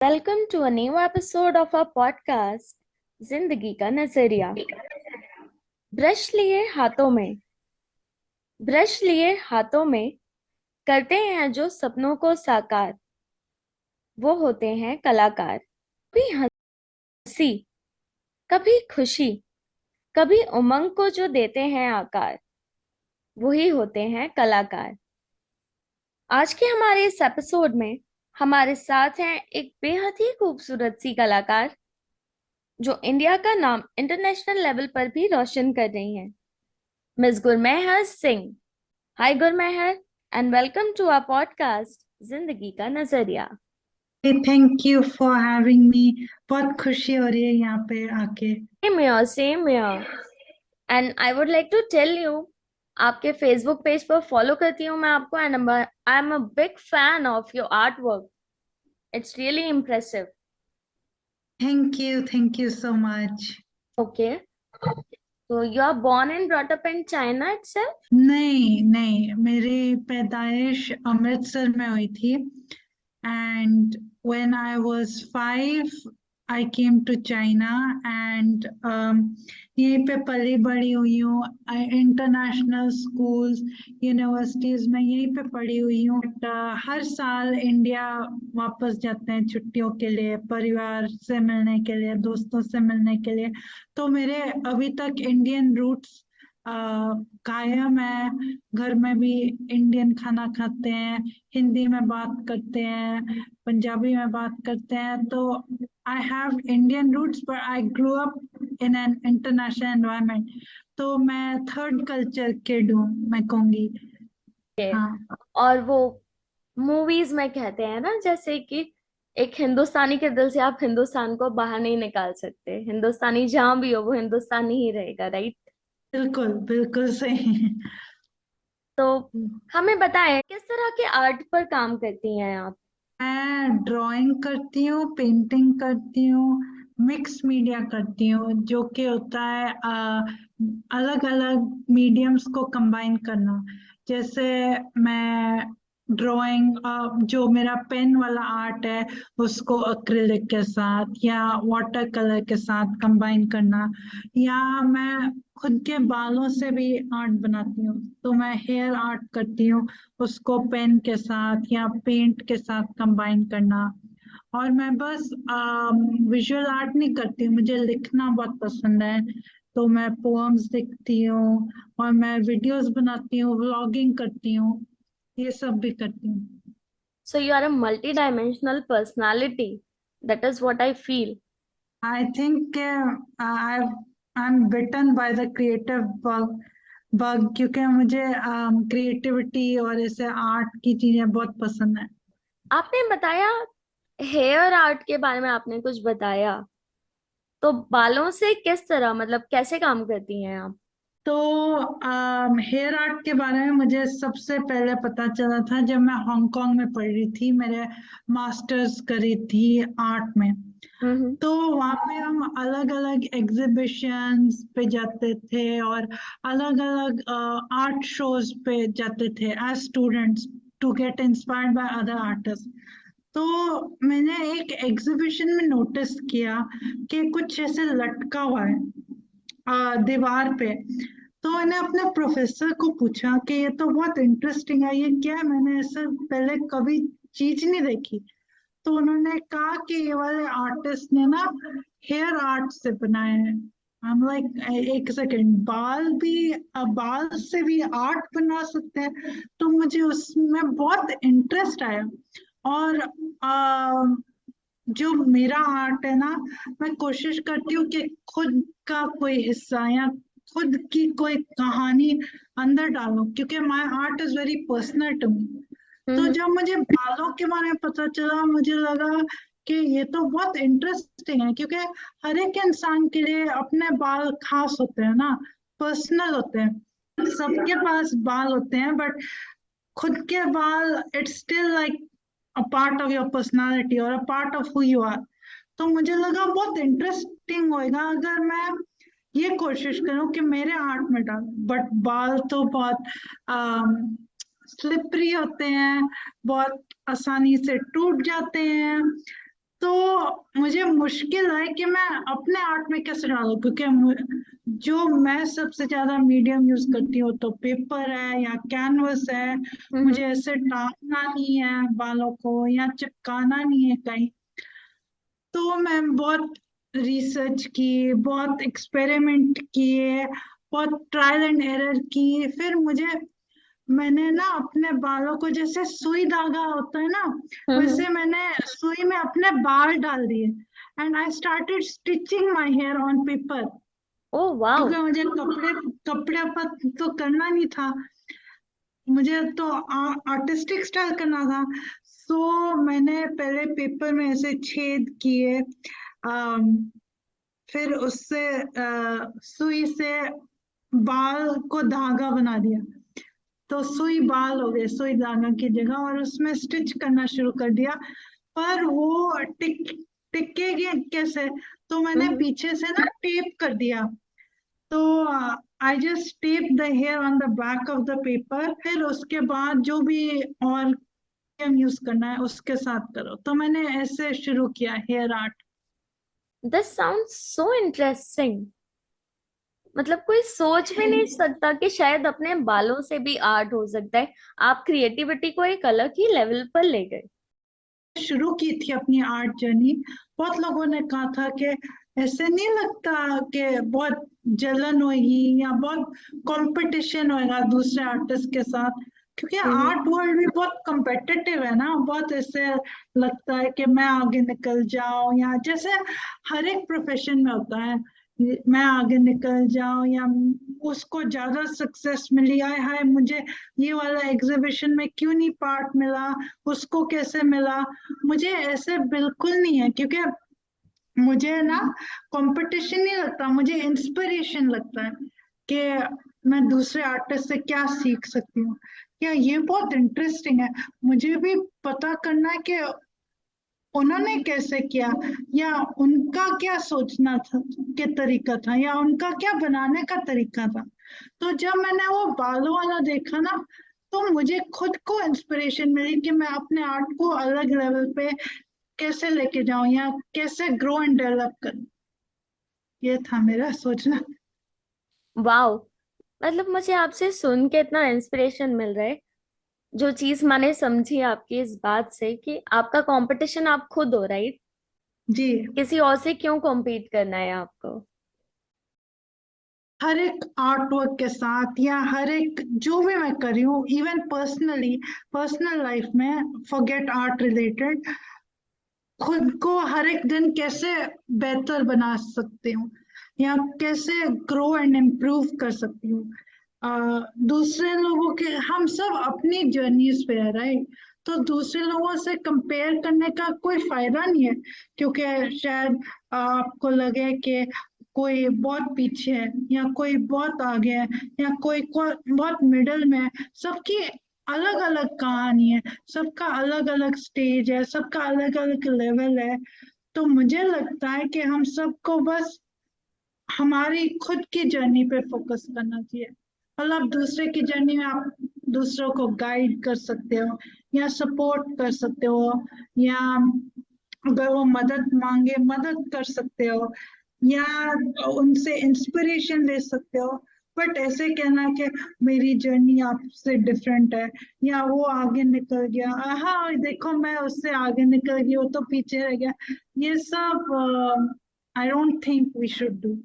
Welcome to a new episode of our podcast जिंदगी का नजरिया। ब्रश लिए हाथों में ब्रश लिए हाथों में करते हैं जो सपनों को साकार, वो होते हैं कलाकार। कभी हंसी, कभी खुशी, कभी उमंग को जो देते हैं आकार, वही होते हैं कलाकार। आज के हमारे इस एपिसोड में हमारे साथ हैं एक बेहद ही खूबसूरत सी कलाकार जो इंडिया का नाम इंटरनेशनल लेवल पर भी रोशन कर रही हैं, miss Gurmehar Singh. Hi Gurmehar and welcome to our podcast जिंदगी का नजरिया। Thank you for having me. बहुत खुशी हो रही है यहाँ पे आके। Same here and I would like to tell you, आपके फेसबुक पेज पर फॉलो करती हूँ मैं आपको and I am a big fan of your art work. It's really impressive. Thank you so much. Okay, तो you are born and brought up in China itself? नहीं नहीं, मेरी पैदाइश अमृतसर में हुई थी। And when I was 5 I came to China. And यहीं पे पली बड़ी हुई हूँ। इंटरनेशनल स्कूल्स, यूनिवर्सिटीज में यहीं पे पढ़ी हुई हूँ। बट हर साल इंडिया वापस जाते हैं छुट्टियों के लिए, परिवार से मिलने के लिए, दोस्तों से मिलने के लिए। तो मेरे अभी तक इंडियन रूट्स कायम है। घर में भी इंडियन खाना खाते हैं, हिंदी में बात करते हैं, पंजाबी में बात करते हैं। तो I have Indian roots but I grow up in an international environment. तो मैं थर्ड कल्चर किड हूँ, मैं कहूँगी। हाँ, और वो मूवीज में कहते हैं ना, जैसे कि एक हिंदुस्तानी के दिल से आप हिंदुस्तान को बाहर नहीं निकाल सकते, हिंदुस्तानी जहां भी हो वो हिंदुस्तानी ही रहेगा, राइट? बिल्कुल बिल्कुल सही। तो हमें बताएं किस तरह के आर्ट पर काम करती हैं आप? मैं ड्राइंग करती हूँ, पेंटिंग करती हूँ, मिक्स मीडिया करती हूँ, जो कि होता है अलग अलग मीडियम्स को कंबाइन करना। जैसे मैं ड्राइंग, जो मेरा पेन वाला आर्ट है उसको एक्रिलिक के साथ या वाटर कलर के साथ कंबाइन करना। या मैं खुद के बालों से भी आर्ट बनाती हूँ, तो मैं हेयर आर्ट करती हूँ, उसको पेन के साथ या पेंट के साथ कंबाइन करना। और मैं बस विजुअल आर्ट नहीं करती, मुझे लिखना बहुत पसंद है। तो मैं पोएम्स लिखती हूँ, और मैं वीडियोस बनाती हूँ, व्लॉगिंग करती हूँ, ये सब भी करती हूँ। So you are a multi dimensional personality, that is what I feel. I think I am bitten by the creative bug, क्योंकि मुझे क्रिएटिविटी और ऐसे आर्ट की चीजें बहुत पसंद है। आपने बताया हेयर आर्ट के बारे में, आपने कुछ बताया, तो बालों से किस तरह, मतलब कैसे काम करती हैं आप? तो हेयर आर्ट के बारे में मुझे सबसे पहले पता चला था जब मैं हांगकांग में पढ़ रही थी, मेरे मास्टर्स करी थी आर्ट में। हम्म। तो वहाँ पे हम अलग अलग एग्जीबिशंस पे जाते थे और अलग अलग आर्ट शोज पे जाते थे as students, to get inspired by other artist. तो मैंने एक एग्जीबिशन में नोटिस किया कि कुछ ऐसे लटका हुआ है दीवार पे। तो मैंने अपने प्रोफेसर को पूछा कि ये तो बहुत इंटरेस्टिंग है, ये क्या है, मैंने ऐसा पहले कभी चीज नहीं देखी। तो उन्होंने कहा कि ये वाले आर्टिस्ट ने ना हेयर आर्ट से बनाए हैं। हम लाइक एक सेकेंड, बाल से भी आर्ट बना सकते हैं। तो मुझे उसमें बहुत इंटरेस्ट आया। और जो मेरा आर्ट है ना, मैं कोशिश करती हूँ कि खुद का कोई हिस्सा या खुद की कोई कहानी अंदर डालूं, क्योंकि my art is very personal to me. तो हम्म। जब मुझे बालों के बारे में पता चला, मुझे लगा कि ये तो बहुत इंटरेस्टिंग है, क्योंकि हर एक इंसान के लिए अपने बाल खास होते हैं ना, पर्सनल होते हैं। सबके पास बाल होते हैं, बट खुद के बाल it's still like a part of your personality और a part of who you are. तो मुझे लगा बहुत इंटरेस्टिंग होएगा अगर मैं ये कोशिश करूं कि मेरे आर्ट में डालूं। बट बाल तो बहुत स्लिपरी होते हैं, बहुत आसानी से टूट जाते हैं। तो मुझे मुश्किल है कि मैं अपने आर्ट में कैसे डालूं, क्योंकि जो मैं सबसे ज्यादा मीडियम यूज करती हूँ तो पेपर है या कैनवस है। हम्म। मुझे ऐसे टांगना नहीं है बालों को या चिपकाना नहीं है कहीं। तो मैं बहुत रिसर्च की, बहुत एक्सपेरिमेंट किए, बहुत ट्रायल एंड एरर की। फिर मैंने ना अपने बालों को, जैसे सुई धागा होता है ना, हम्म। वैसे मैंने सुई में अपने बाल डाल दिए। And I started stitching my hair on paper, oh wow. क्योंकि मुझे कपड़े कपड़े पर तो करना नहीं था, मुझे तो आर्टिस्टिक स्टाइल करना था। सो मैंने पहले पेपर में ऐसे छेद किए, फिर उससे सुई से बाल को धागा बना दिया। तो सुई बाल हो गए सुई धागा की जगह, और उसमें स्टिच करना शुरू कर दिया। पर वो टिकेगी कैसे? तो मैंने हम्म। पीछे से ना टेप कर दिया। तो I just tape the hair on the back of the paper. फिर उसके बाद जो भी और यूज करना है उसके साथ करो। तो मैंने ऐसे शुरू किया hair art. This sounds so interesting. मतलब कोई सोच भी नहीं सकता कि शायद अपने बालों से भी आर्ट हो सकता है। आप क्रिएटिविटी को एक अलग ही लेवल पर ले गए। शुरू की थी अपनी आर्ट जर्नी, बहुत लोगों ने कहा था कि ऐसे नहीं लगता कि बहुत जलन होगी या बहुत कंपटीशन होगा दूसरे आर्टिस्ट के साथ, क्योंकि हम्म। आर्ट वर्ल्ड भी बहुत competitive है ना। बहुत ऐसे लगता है कि मैं आगे निकल जाऊं, या जैसे हर एक प्रोफेशन में होता है, मैं आगे निकल जाऊं या उसको ज्यादा सक्सेस मिली, आए हाय मुझे ये वाला एग्जीबिशन में क्यों नहीं पार्ट मिला, उसको कैसे मिला। मुझे ऐसे बिल्कुल नहीं है, क्योंकि मुझे ना कंपटीशन नहीं लगता, मुझे इंस्पिरेशन लगता है कि मैं दूसरे आर्टिस्ट से क्या सीख सकती हूँ। या ये बहुत इंटरेस्टिंग है, मुझे भी पता करना है कि उन्होंने कैसे किया, या उनका क्या सोचना था के तरीका था, या उनका क्या बनाने का तरीका था। तो जब मैंने वो बालों वाला देखा ना, तो मुझे खुद को इंस्पिरेशन मिली कि मैं अपने आर्ट को अलग लेवल पे कैसे लेके जाऊं या कैसे ग्रो एंड डेवलप करूं। ये था मेरा सोचना। वाओ। मतलब मुझे आपसे सुन के इतना इंस्पिरेशन मिल रहा है। जो चीज मैंने समझी आपकी इस बात से कि आपका कंपटीशन आप खुद हो, राइट? जी। किसी और से क्यों compete करना है आपको। हर एक आर्ट वर्क के साथ, या हर एक जो भी मैं कर रही हूँ, इवन पर्सनली, पर्सनल लाइफ में, फॉरगेट आर्ट रिलेटेड, खुद को हर एक दिन कैसे बेहतर बना सकती हूँ, या कैसे ग्रो एंड इम्प्रूव कर सकती हूँ। दूसरे लोगों के, हम सब अपनी जर्नीज पे है, राइट? तो दूसरे लोगों से कंपेयर करने का कोई फायदा नहीं है, क्योंकि शायद आपको लगे कि कोई बहुत पीछे है या कोई बहुत आगे है, या कोई बहुत मिडल में है। सबकी अलग अलग कहानी है, सबका अलग अलग स्टेज है, सबका अलग अलग लेवल है। तो मुझे लगता है कि हम सबको बस हमारी खुद की जर्नी पे फोकस करना चाहिए। मतलब दूसरे की जर्नी में आप दूसरों को गाइड कर सकते हो, या सपोर्ट कर सकते हो, या अगर वो मदद मांगे मदद कर सकते हो, या उनसे इंस्पिरेशन ले सकते हो। बट ऐसे कहना कि मेरी जर्नी आपसे डिफरेंट है, या वो आगे निकल गया, हाँ देखो मैं उससे आगे निकल गई, वो तो पीछे रह गया, ये सब I don't think we should do.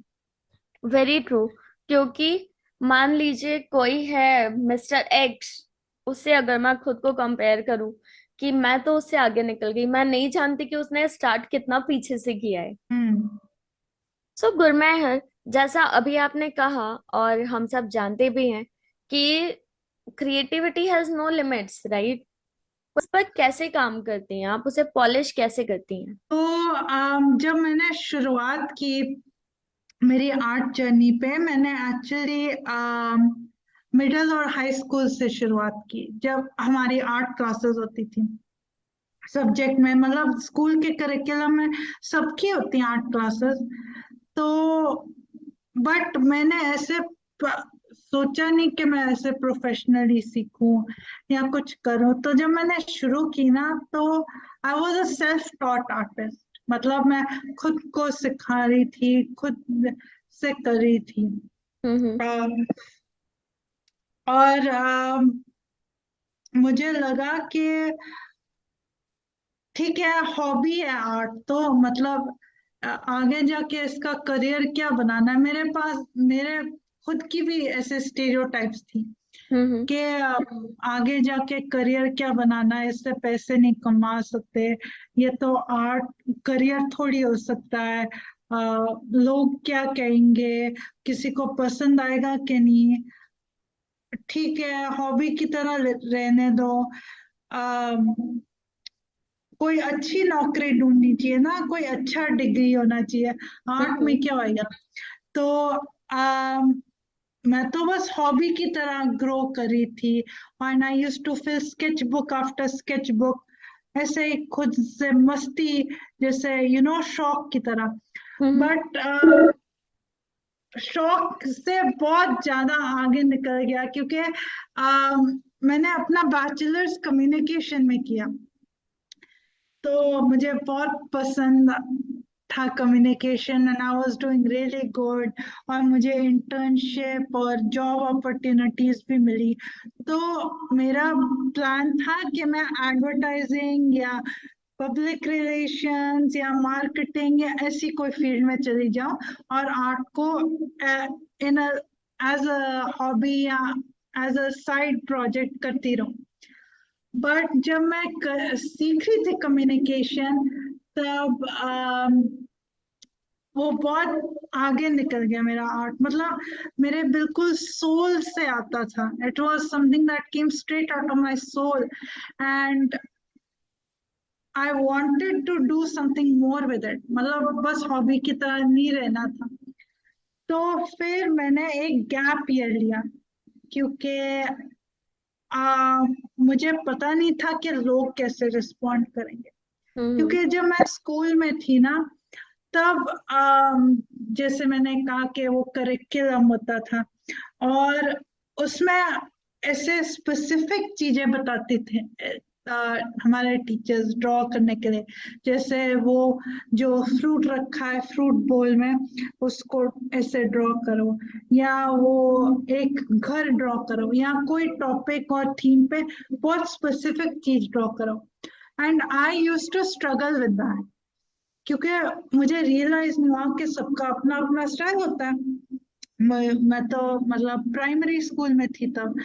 Very true. क्योंकि मान लीजिए कोई है मिस्टर एक्स, उससे अगर मैं खुद को कंपेयर करूं कि मैं तो उससे आगे निकल गई, मैं नहीं जानती कि उसने स्टार्ट कितना पीछे से किया है। हम्म। सो गुरमेहर, जैसा अभी आपने कहा और हम सब जानते भी हैं कि creativity has no limits, right? उस पर कैसे काम करती हैं आप, उसे पॉलिश कैसे करती हैं? तो जब मैंने शुरुआत की मेरी आर्ट जर्नी पे, मैंने एक्चुअली मिडिल और हाई स्कूल से शुरुआत की, जब हमारी आर्ट क्लासेस होती थी सब्जेक्ट में, मतलब स्कूल के करिकुलम में सबकी होती हैं आर्ट क्लासेस। तो बट मैंने ऐसे सोचा नहीं कि मैं ऐसे प्रोफेशनली सीखूं या कुछ करूं। तो जब मैंने शुरू की ना, तो I was a self taught artist. मतलब मैं खुद को सिखा रही थी, खुद से कर रही थी। हम्म। अम, और मुझे लगा कि ठीक है, हॉबी है आर्ट तो मतलब आगे जाके इसका करियर क्या बनाना है। मेरे पास मेरे खुद की भी ऐसे स्टेरियोटाइप्स थी हम्म। कि आगे जाके करियर क्या बनाना है, इससे पैसे नहीं कमा सकते, ये तो आर्ट करियर थोड़ी हो सकता है, लोग क्या कहेंगे, किसी को पसंद आएगा कि नहीं, ठीक है हॉबी की तरह रहने दो। कोई अच्छी नौकरी ढूंढनी चाहिए ना, कोई अच्छा डिग्री होना चाहिए, आर्ट में हम्म। क्या होएगा। तो मैं तो बस हॉबी की तरह ग्रो करी थी। And I use to fill sketch book after sketch book, ऐसे ही खुद से मस्ती, जैसे शौक की तरह। हम्म। बट शौक से बहुत ज्यादा आगे निकल गया, क्योंकि मैंने अपना बैचलर्स कम्युनिकेशन में किया, तो मुझे बहुत पसंद था communication, and I was doing really good. और मुझे इंटर्नशिप और जॉब अपॉर्चुनिटीज भी मिली। तो मेरा प्लान था कि मैं एडवर्टाइजिंग या पब्लिक रिलेशंस या मार्केटिंग या ऐसी कोई फील्ड में चली जाऊं, और आर्ट को इन एज अ हॉबी या एज अ साइड प्रोजेक्ट करती रहूं। बट जब मैं सीख रही थी कम्युनिकेशन, तब वो बहुत आगे निकल गया मेरा आर्ट। मतलब मेरे बिल्कुल सोल से आता था, it was something that came straight out of my soul, and I wanted to do something more with it. मतलब बस हॉबी की तरह नहीं रहना था। तो फिर मैंने एक गैप ईयर लिया, क्योंकि मुझे पता नहीं था कि लोग कैसे रिस्पॉन्ड करेंगे। हम्म। क्योंकि जब मैं स्कूल में थी ना, तब जैसे मैंने कहा कि वो करिकुलम होता था, और उसमें ऐसे स्पेसिफिक चीजें बताते थे हमारे टीचर्स ड्रॉ करने के लिए। जैसे वो जो फ्रूट रखा है फ्रूट बोल में, उसको ऐसे ड्रॉ करो, या वो एक घर ड्रॉ करो, या कोई टॉपिक और थीम पे बहुत स्पेसिफिक चीज ड्रॉ करो। And I use to struggle with that, क्योंकि मुझे रियलाइज नहीं हुआ कि सबका अपना अपना स्टाइल होता है। मैं तो मतलब प्राइमरी स्कूल में थी तब,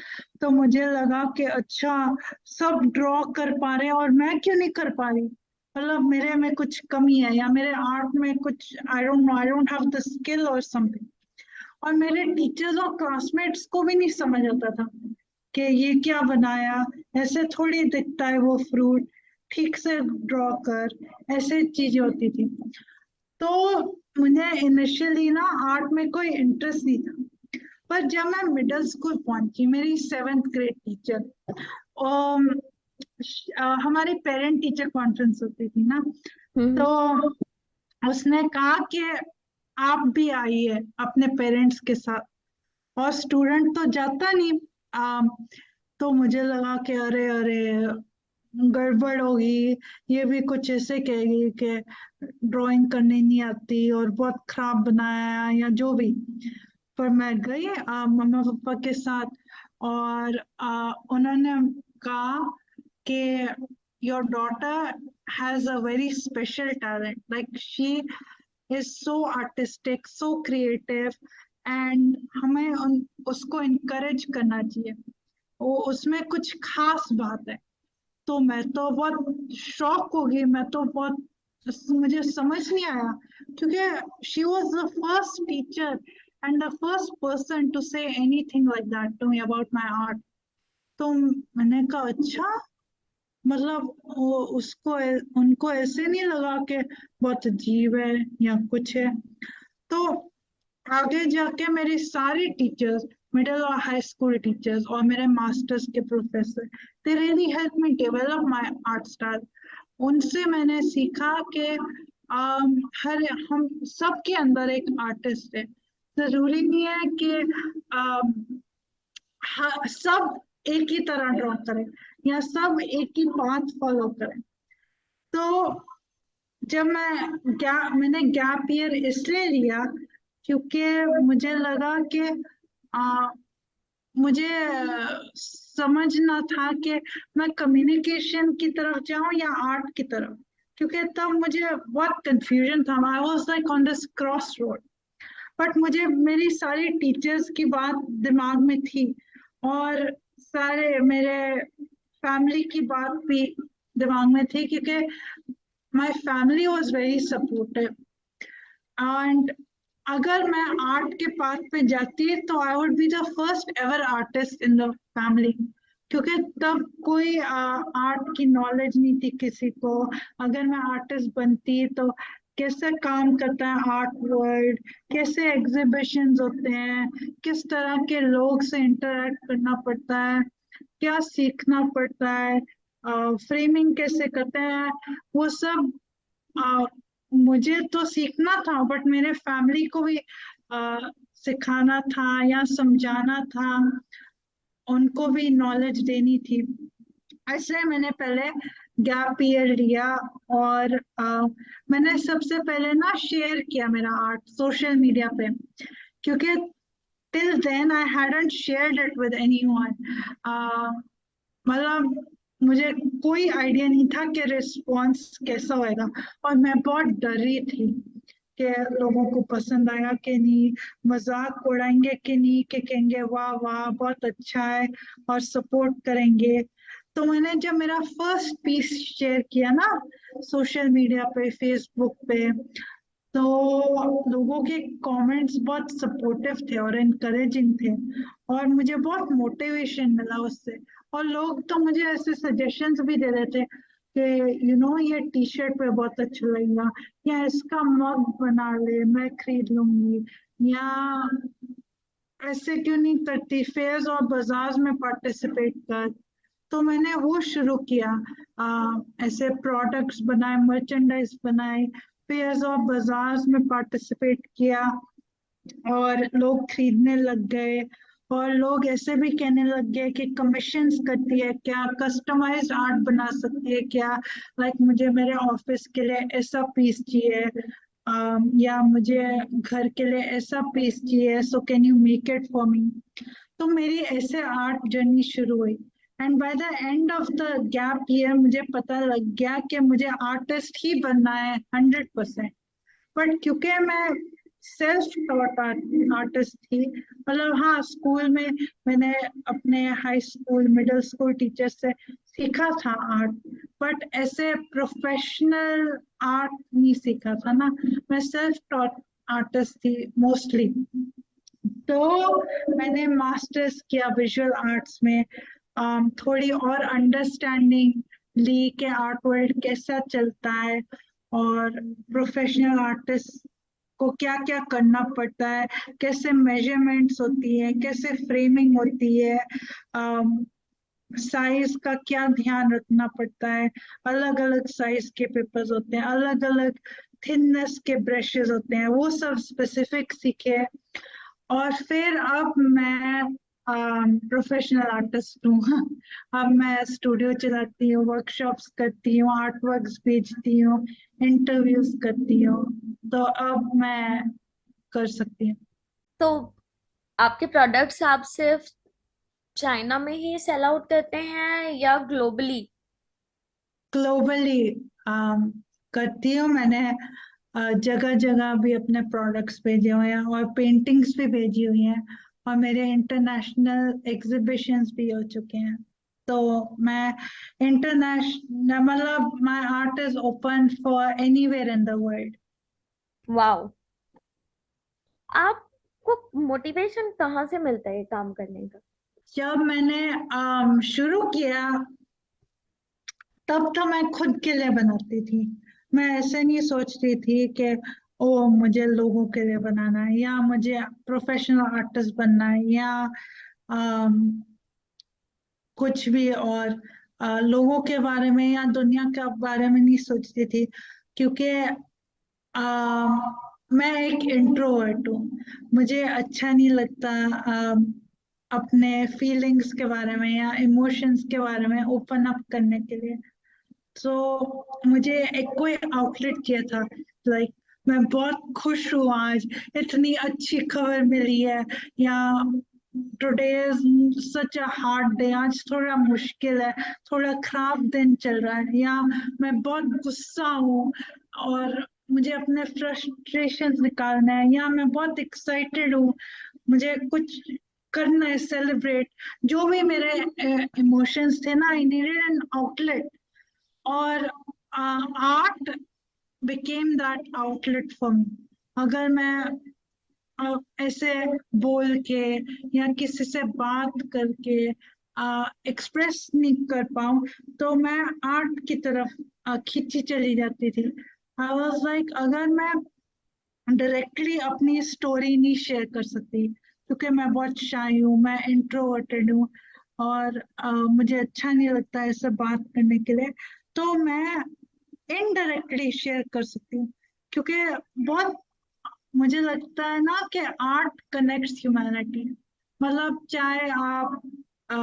तो मुझे लगा कि अच्छा, सब ड्रॉ कर पा रहे हैं और मैं क्यों नहीं कर पा रही। मतलब मेरे में कुछ कमी है, या मेरे आर्ट में कुछ, I don't know, I don't have the skill और समथिंग। और मेरे टीचर्स और क्लासमेट्स को भी नहीं समझ आता था कि ये क्या बनाया, ऐसे थोड़ी दिखता है वो फ्रूट, ठीक से ड्रॉ कर, ऐसे चीजें होती थी। तो मुझे इनिशियली ना आर्ट में कोई इंटरेस्ट नहीं था। पर जब मैं मिडिल स्कूल पहुंची, मेरी 7th ग्रेड टीचर, हमारी पेरेंट टीचर कॉन्फ्रेंस होती थी ना, हम्म। तो उसने कहा कि आप भी आइए अपने पेरेंट्स के साथ। और स्टूडेंट तो जाता नहीं। आ, तो मुझे लगा कि अरे अरे, गड़बड़ होगी, ये भी कुछ ऐसे कहेगी कि ड्राइंग करनी नहीं आती और बहुत खराब बनाया या जो भी। पर मैं गई मम्मा पापा के साथ, और उन्होंने कहा कि your daughter has a very special talent, like she is so artistic, so creative, and हमें उसको इनकरेज करना चाहिए, वो उसमें कुछ खास बात है। तो मैं तो बहुत शॉक हो गई, मैं तो बहुत, मुझे समझ नहीं आया, क्योंकि she was the first teacher and the first person to say anything like that to me about my art. तो मैंने कहा अच्छा, मतलब वो उसको उनको ऐसे नहीं लगा कि बहुत अजीब है या कुछ है। तो आगे जाके मेरी सारी टीचर्स, मिडिल और हाई स्कूल टीचर्स और मेरे मास्टर्स के professor, they really help me develop my art style. उनसे मैंने सीखा कि हर हम सबके अंदर एक आर्टिस्ट है। जरूरी नहीं है कि um, सब एक ही तरह ड्रॉ करें या सब एक ही पाथ फॉलो करें। तो जब मैंने गैप ईयर इसलिए लिया क्योंकि मुझे लगा कि आ, मुझे समझना था कि मैं कम्युनिकेशन की तरफ जाऊं या आर्ट की तरफ, क्योंकि तब मुझे बहुत कंफ्यूजन था। I was like on this cross road. But मुझे मेरी सारी टीचर्स की बात दिमाग में थी, और सारे मेरे फैमिली की बात भी दिमाग में थी, क्योंकि my family was very supportive. And अगर मैं आर्ट के पाथ पे जाती तो I would be the first ever artist in the family, क्योंकि तब कोई आर्ट की नॉलेज नहीं थी किसी को। अगर मैं आर्टिस्ट बनती तो कैसे काम करता है आर्ट वर्ल्ड, कैसे एग्जीबिशंस होते हैं, किस तरह के लोग से इंटरेक्ट करना पड़ता है, क्या सीखना पड़ता है, फ्रेमिंग कैसे करते हैं, वो सब आ, मुझे तो सीखना था, बट मेरे फैमिली को भी सिखाना था या समझाना था, उनको भी नॉलेज देनी थी। इसलिए मैंने पहले गैप ईयर लिया, और मैंने सबसे पहले ना शेयर किया मेरा आर्ट सोशल मीडिया पे, क्योंकि till then I hadn't shared it with anyone। मतलब मुझे कोई आइडिया नहीं था कि रिस्पॉन्स कैसा होएगा, और मैं बहुत डर रही थी कि लोगों को पसंद आएगा कि नहीं, मजाक उड़ाएंगे कि नहीं, कि कहेंगे वाह वाह बहुत अच्छा है और सपोर्ट करेंगे। तो मैंने जब मेरा फर्स्ट पीस शेयर किया ना सोशल मीडिया पे, फेसबुक पे, तो लोगों के कमेंट्स बहुत सपोर्टिव थे और इनकरेजिंग थे, और मुझे बहुत मोटिवेशन मिला उससे। और लोग तो मुझे ऐसे सजेशंस भी दे रहे थे कि ये टी शर्ट पे बहुत अच्छा लगेगा, या इसका मग बना ले, मैं खरीद लूंगी, या ऐसे क्यों नहीं करती, फेयर्स और बाजार्स में पार्टिसिपेट कर। तो मैंने वो शुरू किया, ऐसे प्रोडक्ट्स बनाए, मर्चेंडाइज बनाए, फेयर्स और बाजार्स में पार्टिसिपेट किया, और लोग खरीदने लग गए। और लोग ऐसे भी कहने लग गए कि कमीशंस करती है क्या, कस्टमाइज्ड आर्ट बना सकती है क्या, लाइक मुझे मेरे ऑफिस के लिए ऐसा पीस चाहिए, या मुझे घर के लिए ऐसा पीस चाहिए, so can you make it for me. तो मेरी ऐसे आर्ट जर्नी शुरू हुई, and by the end of the gap year मुझे पता लग गया कि मुझे आर्टिस्ट ही बनना है 100%। बट क्योंकि मैं सेल्फ टॉट आर्टिस्ट थी, मतलब हाँ स्कूल में मैंने अपने high school middle school teacher से सीखा था आर्ट, बट ऐसे प्रोफेशनल आर्ट नहीं सीखा था ना, मैं सेल्फ टॉट आर्टिस्ट थी मोस्टली। तो मैंने मास्टर्स किया विजुअल आर्ट्स में, थोड़ी और अंडरस्टैंडिंग ली कि आर्ट वर्ल्ड कैसा चलता है, और प्रोफेशनल आर्टिस्ट को क्या क्या करना पड़ता है, कैसे मेजरमेंट्स होती है, कैसे फ्रेमिंग होती है, साइज का क्या ध्यान रखना पड़ता है, अलग अलग साइज के पेपर्स होते हैं, अलग अलग थिननेस के ब्रशेस होते हैं, वो सब स्पेसिफिक सीखे। और फिर अब मैं प्रोफेशनल आर्टिस्ट हूँ। अब मैं स्टूडियो चलाती हूँ, वर्कशॉप्स करती हूँ, आर्ट वर्क्स बेचती हूँ, इंटरव्यूज करती हूँ। तो अब मैं कर सकती हूँ। तो आपके प्रोडक्ट्स आप सिर्फ चाइना में ही सेल आउट करते हैं या ग्लोबली? ग्लोबली करती हूँ मैंने, जगह जगह भी अपने प्रोडक्ट्स भेजे हुए हैं, और पेंटिंग्स भी भेजी हुई हैं, और मेरे इंटरनेशनल एग्जीबिशंस भी हो चुके हैं। तो मैं इंटरनेशनल, मतलब my art is open for anywhere in the world. Wow. आपको मोटिवेशन कहाँ से मिलता है ये काम करने का? जब मैंने शुरू किया तब तो मैं खुद के लिए बनाती थी, मैं ऐसे नहीं सोचती थी कि ओ मुझे लोगों के लिए बनाना है, या मुझे प्रोफेशनल आर्टिस्ट बनना है, या अम, कुछ भी और लोगों के बारे में या दुनिया के बारे में नहीं सोचती थी, क्योंकि मैं एक इंट्रोवर्ट हूँ। मुझे अच्छा नहीं लगता अपने फीलिंग्स के बारे में या इमोशंस के बारे में ओपन अप करने के लिए। सो मुझे एक कोई आउटलेट किया था, लाइक मैं बहुत खुश हूँ आज, इतनी अच्छी खबर मिली है, या today is such a hard day, आज थोड़ा मुश्किल है, थोड़ा खराब दिन चल रहा है, या मैं बहुत गुस्सा हूँ और मुझे अपने फ्रस्ट्रेशन निकालना है, या मैं बहुत एक्साइटेड हूँ, मुझे कुछ करना है, सेलिब्रेट। जो भी मेरे इमोशंस थे ना, आई नीडेड एन आउटलेट, और art became that outlet for me. अगर मैं ऐसे बोल के या किसी से बात करके एक्सप्रेस नहीं कर पाऊँ, तो मैं आर्ट की तरफ खींची चली जाती थी। आई वाज लाइक, अगर मैं डायरेक्टली अपनी स्टोरी नहीं शेयर कर सकती, क्योंकि मैं बहुत शाई हूँ, मैं इंट्रोवर्टेड हूँ, और मुझे अच्छा नहीं लगता ऐसे बात करने के लिए, तो मैं इनडायरेक्टली शेयर कर सकती हूँ। क्योंकि बहुत मुझे लगता है ना कि आर्ट कनेक्ट्स ह्यूमैनिटी। मतलब चाहे आप अ,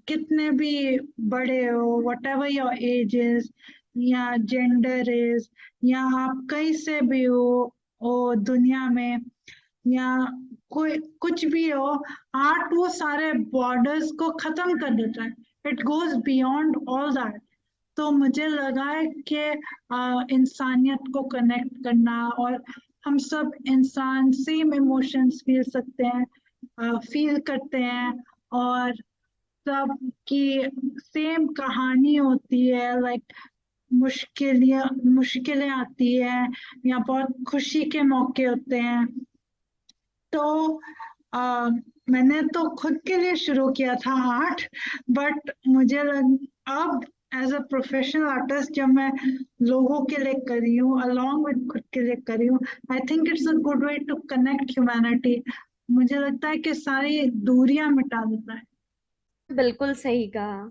कितने भी बड़े हो, what ever your age is, या जेंडर इज, या आप कहीं से भी हो दुनिया में, या कोई कुछ भी हो, आर्ट वो सारे बॉर्डर्स को खत्म कर देता है। It goes beyond all that. तो मुझे लगा है कि इंसानियत को कनेक्ट करना, और हम सब इंसान सेम इमोशंस फील सकते हैं, फील करते हैं, और सब की सेम कहानी होती है, लाइक मुश्किलें आती है, या बहुत खुशी के मौके होते हैं। तो आ, मैंने तो खुद के लिए शुरू किया था आर्ट, बट अब एज अ प्रोफेशनल आर्टिस्ट जब मैं लोगों के लिए कर रही हूँ, अलॉन्ग विद खुद के लिए कर रही हूँ, I think it's a good way to connect humanity. मुझे लगता है कि सारी दूरियां मिटा देता है। बिल्कुल सही कहा,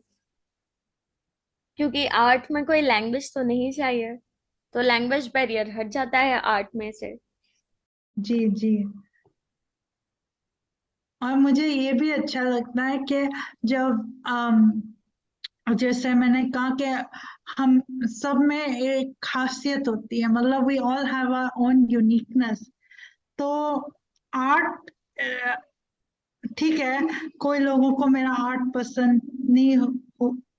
क्योंकि आर्ट में कोई लैंग्वेज तो नहीं चाहिए, तो लैंग्वेज बैरियर हट जाता है आर्ट में से। जी जी। और मुझे ये भी अच्छा लगता है कि जब जैसे मैंने कहा कि हम सब में एक खासियत होती है, मतलब we all have our own uniqueness. तो आर्ट, ठीक है, कोई लोगों को मेरा आर्ट पसंद नहीं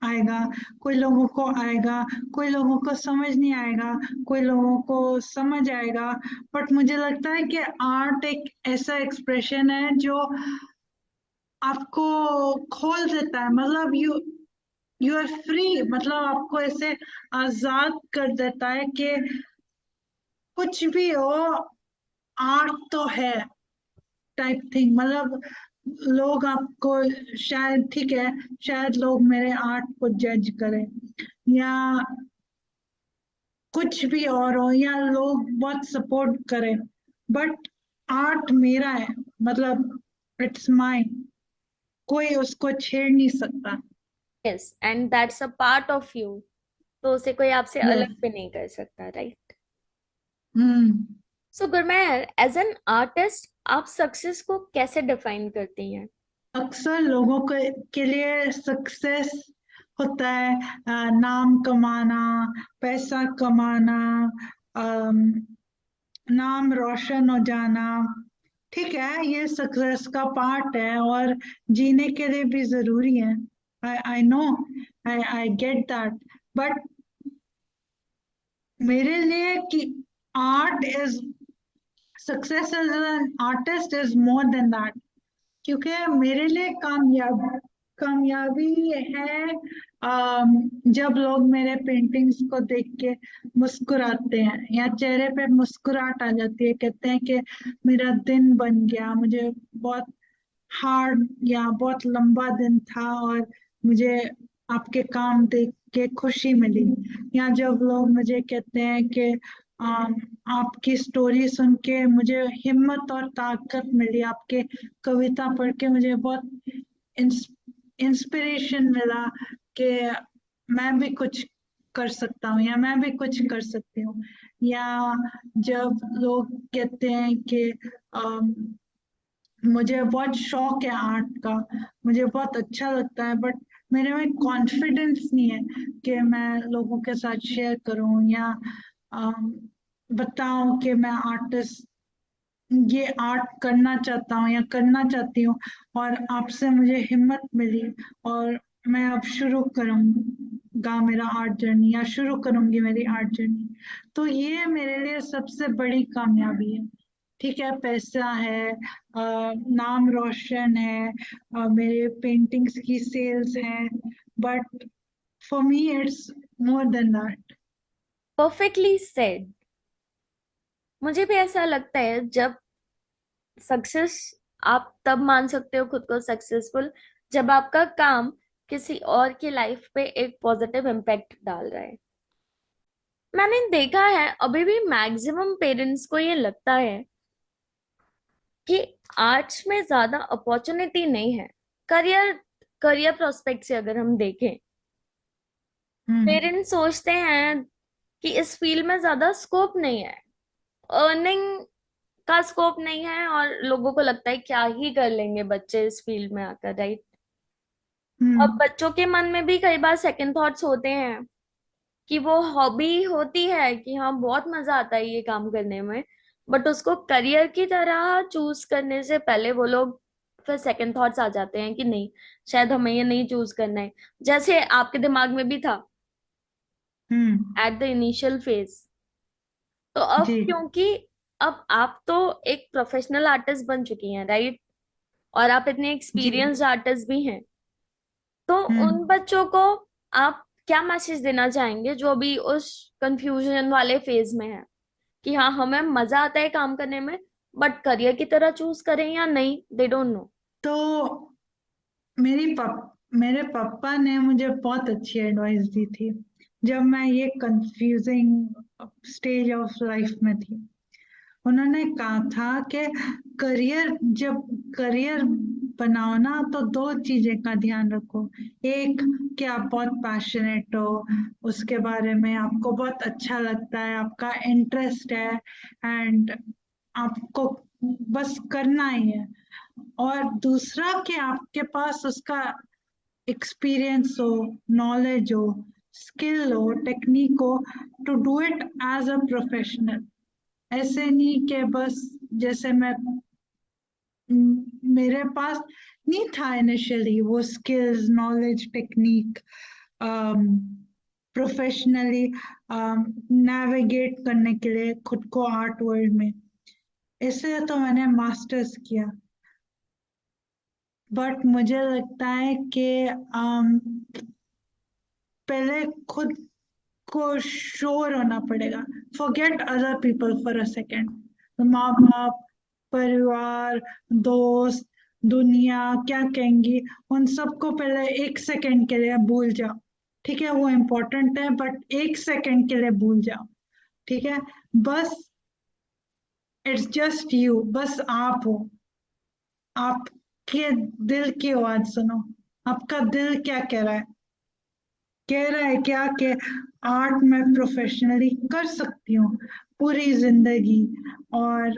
आएगा, कोई लोगों को आएगा, कोई लोगों को समझ नहीं आएगा, कोई लोगों को समझ आएगा। बट मुझे लगता है कि आर्ट एक ऐसा एक्सप्रेशन है जो आपको खोल देता है, मतलब यू आर फ्री, मतलब आपको ऐसे आजाद कर देता है कि कुछ भी हो, आर्ट तो है, टाइप थिंग। मतलब लोग आपको शायद, ठीक है, शायद लोग मेरे आर्ट को जज करें, या कुछ भी और हो, या लोग बहुत सपोर्ट करें, बट आर्ट मेरा है, मतलब इट्स माइन, कोई उसको छेड़ नहीं सकता। Yes, and that's a part of you, तो उसे कोई आपसे यस। अलग भी नहीं कर सकता, right? Hmm. So Gurmehar, as an artist आप सक्सेस को कैसे डिफाइन करती हैं? अक्सर लोगों के लिए सक्सेस होता है नाम कमाना, पैसा कमाना, अम, नाम रोशन हो जाना। ठीक है, ये सक्सेस का पार्ट है, और जीने के लिए भी जरूरी है। I know, I get that, but मेरे लिए कि art is success as an artist is more than that. क्योंकि मेरे लिए कामयाबी है जब लोग मेरे पेंटिंग्स को देख के मुस्कुराते हैं, या चेहरे पे मुस्कुराहट आ जाती है, कहते हैं कि मेरा दिन बन गया, मुझे बहुत हार्ड या बहुत लंबा दिन था, और मुझे आपके काम देख के खुशी मिली। या जब लोग मुझे कहते हैं कि आम, आपकी स्टोरी सुन के मुझे हिम्मत और ताकत मिली, आपके कविता पढ़ के मुझे बहुत इंस्पिरेशन मिला कि मैं भी कुछ कर सकता हूँ, या मैं भी कुछ कर सकती हूँ। या जब लोग कहते हैं कि मुझे बहुत शौक है आर्ट का, मुझे बहुत अच्छा लगता है, बट मेरे में कॉन्फिडेंस नहीं है कि मैं लोगों के साथ शेयर करूं या अम, बताऊं कि मैं आर्टिस्ट ये आर्ट करना चाहता हूँ या करना चाहती हूँ, और आपसे मुझे हिम्मत मिली और मैं अब शुरू करूंगा मेरा आर्ट जर्नी या शुरू करूंगी मेरी आर्ट जर्नी। तो ये मेरे लिए सबसे बड़ी कामयाबी है। ठीक है, पैसा है, नाम रोशन है, मेरे पेंटिंग्स की सेल्स हैं, but for me it's more than that. Perfectly said. मुझे भी ऐसा लगता है, जब सक्सेस, आप तब मान सकते हो खुद को सक्सेसफुल जब आपका काम किसी और की लाइफ पे एक पॉजिटिव इम्पैक्ट डाल रहा है। मैंने देखा है अभी भी मैक्सिमम पेरेंट्स को ये लगता है कि आर्ट्स में ज्यादा अपॉर्चुनिटी नहीं है। करियर करियर प्रोस्पेक्ट से अगर हम देखें, हम्म। पेरेंट्स सोचते हैं कि इस फील्ड में ज्यादा स्कोप नहीं है, अर्निंग का स्कोप नहीं है, और लोगों को लगता है क्या ही कर लेंगे बच्चे इस फील्ड में आकर, राइट। अब हम्म। बच्चों के मन में भी कई बार सेकंड थॉट्स होते हैं कि वो हॉबी होती है कि हाँ बहुत मजा आता है ये काम करने में, बट उसको करियर की तरह चूज करने से पहले वो लोग फिर सेकंड थॉट्स आ जाते हैं कि नहीं, शायद हमें ये नहीं चूज करना है, जैसे आपके दिमाग में भी था hmm. At the initial phase. तो अब जी। क्योंकि अब आप तो एक प्रोफेशनल आर्टिस्ट बन चुकी हैं, राइट, और आप इतने जी। एक्सपीरियंस्ड आर्टिस्ट भी हैं, तो उन हम्म। बच्चों को आप क्या मैसेज देना चाहेंगे जो अभी उस कंफ्यूजन वाले फेज में है कि हाँ हमें मजा आता है काम करने में, बट करियर की तरह चूज करें या नहीं, दे डोंट नो। तो मेरे पापा ने मुझे बहुत अच्छी एडवाइस दी थी जब मैं ये कंफ्यूजिंग स्टेज ऑफ लाइफ में थी। उन्होंने कहा था कि करियर जब करियर बनाओ ना तो दो चीजें का ध्यान रखो। एक, कि आप बहुत पैशनेट हो, उसके बारे में आपको बहुत अच्छा लगता है, आपका इंटरेस्ट है, एंड आपको बस करना ही है। और दूसरा कि आपके पास उसका एक्सपीरियंस हो, नॉलेज हो, स्किल हो, टेक्निक हो, to do it as a professional. ऐसे नहीं कि बस जैसे मेरे पास नहीं था इनिशियली वो skills, knowledge, technique professionally navigate करने के लिए खुद को आर्ट वर्ल्ड में। इसलिए तो मैंने मास्टर्स किया। बट मुझे लगता है कि पहले खुद को श्योर होना पड़ेगा। Forget other people for a second. माँ बाप, परिवार, दोस्त, दुनिया क्या कहेंगी, उन सबको पहले एक सेकेंड के लिए भूल जाओ। ठीक है, वो इम्पोर्टेंट है बट एक सेकेंड के लिए भूल जाओ। ठीक है, बस इट्स जस्ट यू, बस आप हो। आपके दिल की आवाज सुनो। आपका दिल क्या कह रहा है? कह रहा है क्या कि आर्ट में प्रोफेशनली कर सकती हूँ पूरी जिंदगी, और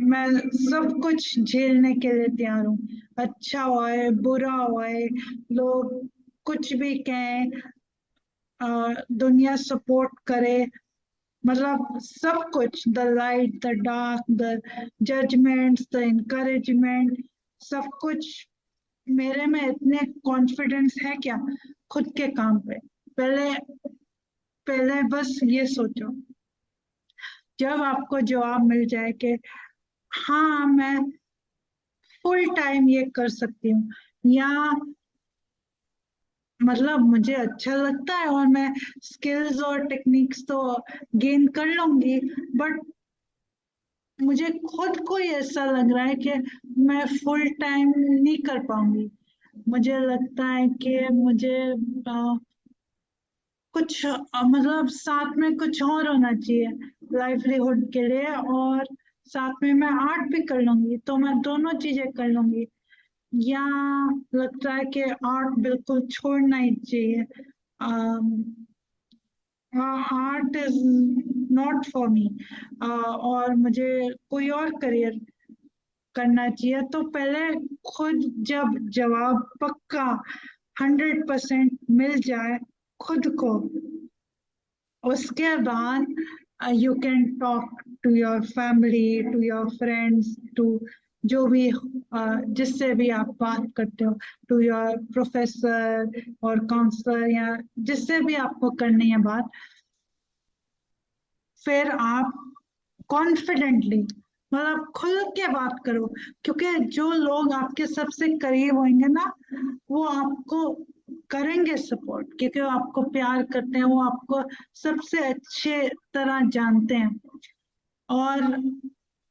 मैं सब कुछ झेलने के लिए तैयार हूँ। अच्छा हुआ है, बुरा हुआ है, लोग कुछ भी कहें, दुनिया सपोर्ट करे, मतलब सब कुछ, the light, the dark, the judgements, the encouragement, सब कुछ मेरे में इतने कॉन्फिडेंस है क्या खुद के काम पे। पहले पहले बस ये सोचो, जब आपको जवाब मिल जाए कि हाँ मैं फुल टाइम ये कर सकती हूँ, या मतलब मुझे अच्छा लगता है और मैं स्किल्स और टेक्निक्स तो गेन कर लूंगी, बट मुझे खुद को ही ऐसा लग रहा है कि मैं फुल टाइम नहीं कर पाऊंगी। मुझे लगता है कि मुझे कुछ मतलब साथ में कुछ और होना चाहिए लाइवलीहुड के लिए, और साथ में मैं आर्ट भी कर लूंगी तो मैं दोनों चीजें कर लूंगी। या लगता है कि आर्ट बिल्कुल छोड़ना ही चाहिए, art is not for me, और मुझे कोई और करियर करना चाहिए। तो पहले खुद जब जवाब पक्का 100% मिल जाए खुद को, उसके बाद you can talk to your family, to your friends, to जो भी जिससे भी आप बात करते हो, टू योर प्रोफेसर और काउंसलर या जिससे भी आपको करनी है बात, फिर आप कॉन्फिडेंटली मतलब खुल के बात करो। क्योंकि जो लोग आपके सबसे करीब होंगे ना, वो आपको करेंगे सपोर्ट, क्योंकि वो आपको प्यार करते हैं, वो आपको सबसे अच्छे तरह जानते हैं। और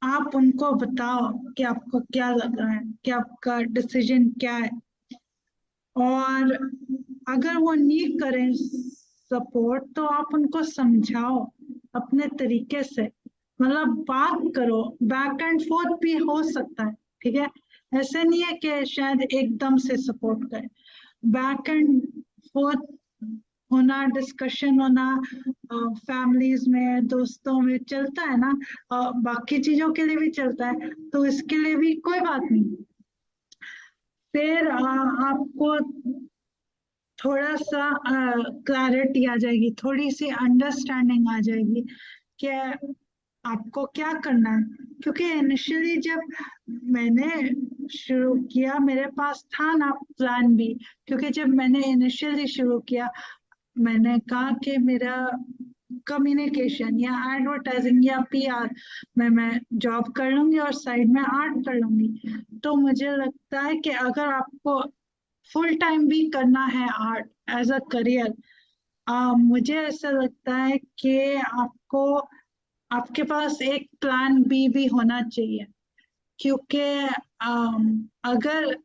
आप उनको बताओ कि आपको क्या लग रहा है, कि आपका डिसीजन क्या है। और अगर वो नहीं करें सपोर्ट, तो आप उनको समझाओ अपने तरीके से, मतलब बात करो। बैक एंड फोर्थ भी हो सकता है, ठीक है। ऐसे नहीं है कि शायद एकदम से सपोर्ट करें। बैक एंड फोर्थ होना, डिस्कशन होना, फैमिलीज में, दोस्तों में चलता है ना, बाकी चीजों के लिए भी चलता है, तो इसके लिए भी कोई बात नहीं। फिर आपको थोड़ा सा क्लैरिटी आ जाएगी, थोड़ी सी अंडरस्टैंडिंग आ जाएगी कि आपको क्या करना है। क्योंकि इनिशियली जब मैंने शुरू किया, मेरे पास था ना प्लान बी। क्योंकि जब मैंने इनिशियली शुरू किया, मैंने कहा कि मेरा कम्युनिकेशन या एडवर्टाइजिंग या पीआर में मैं जॉब कर लूंगी और साइड में आर्ट कर लूंगी। तो मुझे लगता है कि अगर आपको फुल टाइम भी करना है आर्ट एज अ करियर, मुझे ऐसा लगता है कि आपको आपके पास एक प्लान बी भी होना चाहिए। क्योंकि अगर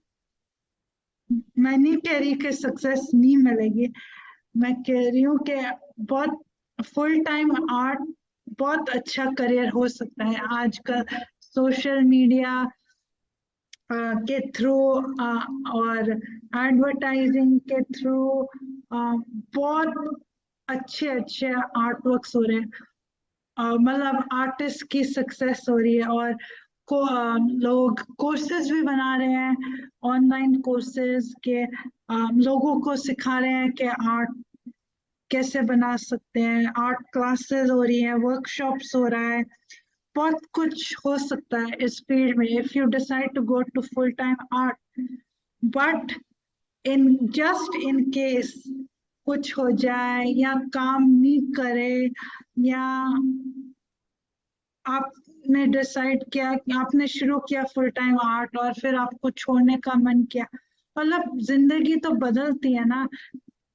मैं नहीं कह रही कि सक्सेस नहीं मिलेगी, मैं कह रही हूँ कि बहुत फुल टाइम आर्ट बहुत अच्छा करियर हो सकता है आजकल सोशल मीडिया के थ्रू और एडवर्टाइजिंग के थ्रू बहुत अच्छे अच्छे आर्ट वर्क्स हो रहे हैं। मतलब आर्टिस्ट की सक्सेस हो रही है। और लोग कोर्सेज भी बना रहे हैं, ऑनलाइन कोर्सेज के, लोगों को सिखा रहे हैं कि आर्ट कैसे बना सकते हैं। आर्ट क्लासेस हो रही है, वर्कशॉप्स हो रहा है, बहुत कुछ हो सकता है इस फील्ड में if you decide to go to full time art. But in just in case कुछ हो जाए या काम नहीं करे, या आपने डिसाइड किया कि आपने शुरू किया फुल टाइम आर्ट और फिर आपको छोड़ने का मन किया, मतलब जिंदगी तो बदलती है ना,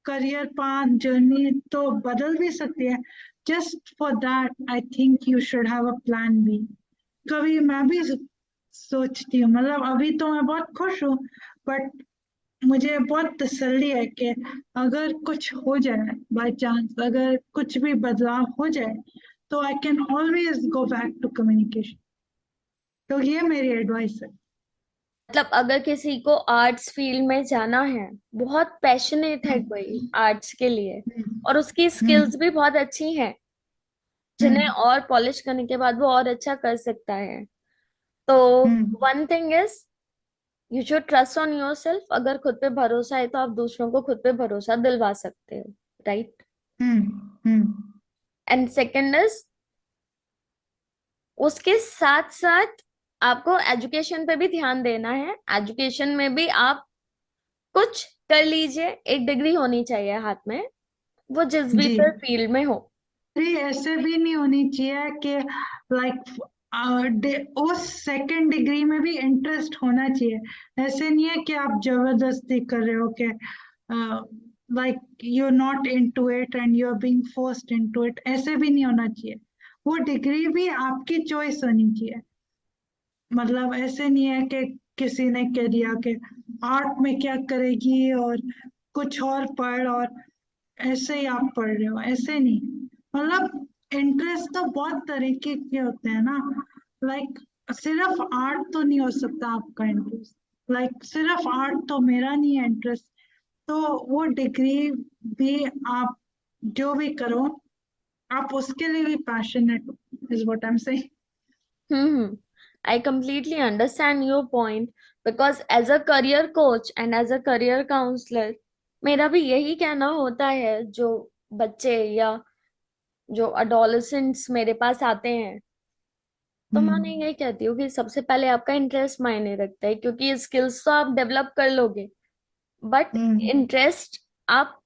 करियर पाथ जर्नी तो बदल भी सकती है। Just for that I think you should have a plan B. कभी मैं भी सोचती हूँ, मतलब अभी तो मैं बहुत खुश हूँ, बट मुझे बहुत तसल्ली है कि अगर कुछ हो जाए, बाय चांस अगर कुछ भी बदलाव हो जाए, तो I can always go back to communication. तो ये मेरी एडवाइस है। मतलब अगर किसी को आर्ट्स फील्ड में जाना है, बहुत पैशनेट है कोई हम्म, आर्ट्स के लिए, हम्म, और उसकी स्किल्स हम्म, भी बहुत अच्छी हैं, जिन्हें हम्म, और पॉलिश करने के बाद वो और अच्छा कर सकता है, तो hmm, one thing is you should trust on your self. अगर खुद पे भरोसा है तो आप दूसरों को खुद पे भरोसा दिलवा सकते हो, right. Hmm, and second is, उसके साथ साथ आपको एजुकेशन पे भी ध्यान देना है। एजुकेशन में भी आप कुछ कर लीजिए, एक डिग्री होनी चाहिए हाथ में, वो जिस भी जी। फिर फील्ड में हो। डिग्री ऐसे भी नहीं होनी चाहिए कि लाइक उस सेकंड डिग्री में भी इंटरेस्ट होना चाहिए। ऐसे नहीं है कि आप जबरदस्ती कर रहे हो कि like you not into it and you are being forced into it, ऐसे भी नहीं होना चाहिए। वो डिग्री भी आपकी चॉइस होनी चाहिए। मतलब ऐसे नहीं है कि किसी ने कह दिया कि आर्ट में क्या करेगी और कुछ और पढ़, और ऐसे ही आप पढ़ रहे हो, ऐसे नहीं। मतलब इंटरेस्ट तो बहुत तरीके के होते हैं ना। लाइक सिर्फ आर्ट तो नहीं हो सकता आपका इंटरेस्ट। लाइक सिर्फ आर्ट तो मेरा नहीं है इंटरेस्ट। तो वो डिग्री भी आप जो भी करो, आप उसके लिए भी passionate is what I am saying. Hmm. I completely understand your point, because as a career coach and as a career counselor, मेरा भी यही कहना होता है। जो बच्चे या जो अडोलेसेंट्स मेरे पास आते हैं, तो मैं उन्हें हम्म। यही कहती हूँ कि सबसे पहले आपका इंटरेस्ट मायने रखता है, क्योंकि स्किल्स तो आप डेवलप कर लोगे, बट हम्म। इंटरेस्ट आप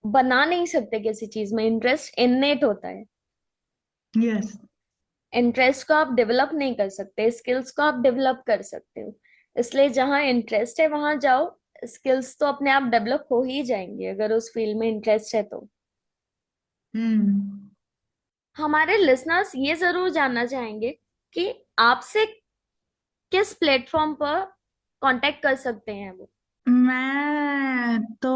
बना नहीं सकते किसी चीज में। इंटरेस्ट इननेट होता है। यस। इंटरेस्ट को आप डेवलप नहीं कर सकते, स्किल्स को आप डेवलप कर सकते हो। इसलिए जहाँ इंटरेस्ट है वहां जाओ। स्किल्स तो अपने आप डेवलप हो ही जाएंगे अगर उस फील्ड में इंटरेस्ट है तो। हम्म। हमारे लिसनर्स ये जरूर जानना चाहेंगे कि आपसे किस प्लेटफॉर्म पर कांटेक्ट कर सकते हैं वो। मैं तो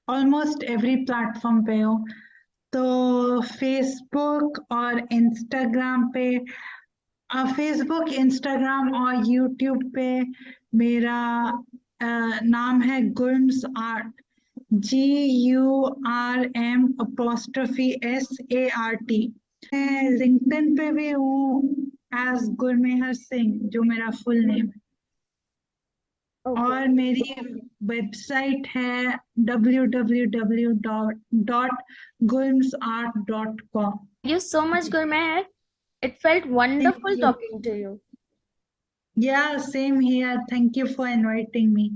ऑलमोस्ट एवरी प्लेटफॉर्म पे हूँ। तो फेसबुक और इंस्टाग्राम पे, फेसबुक, इंस्टाग्राम और यूट्यूब पे मेरा नाम है गुर्म्स आर्ट। GURM'_SART। मैं लिंक्डइन पे भी हूँ एज गुरमेहर सिंह, जो मेरा फुल नेम है। ओके। और मेरी वेबसाइट है www.gurmsart.com। Thank you so much Gurmehar. It felt Thank wonderful you. Talking to you. Yeah, same here. Thank you for inviting me.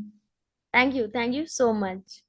Thank you so much.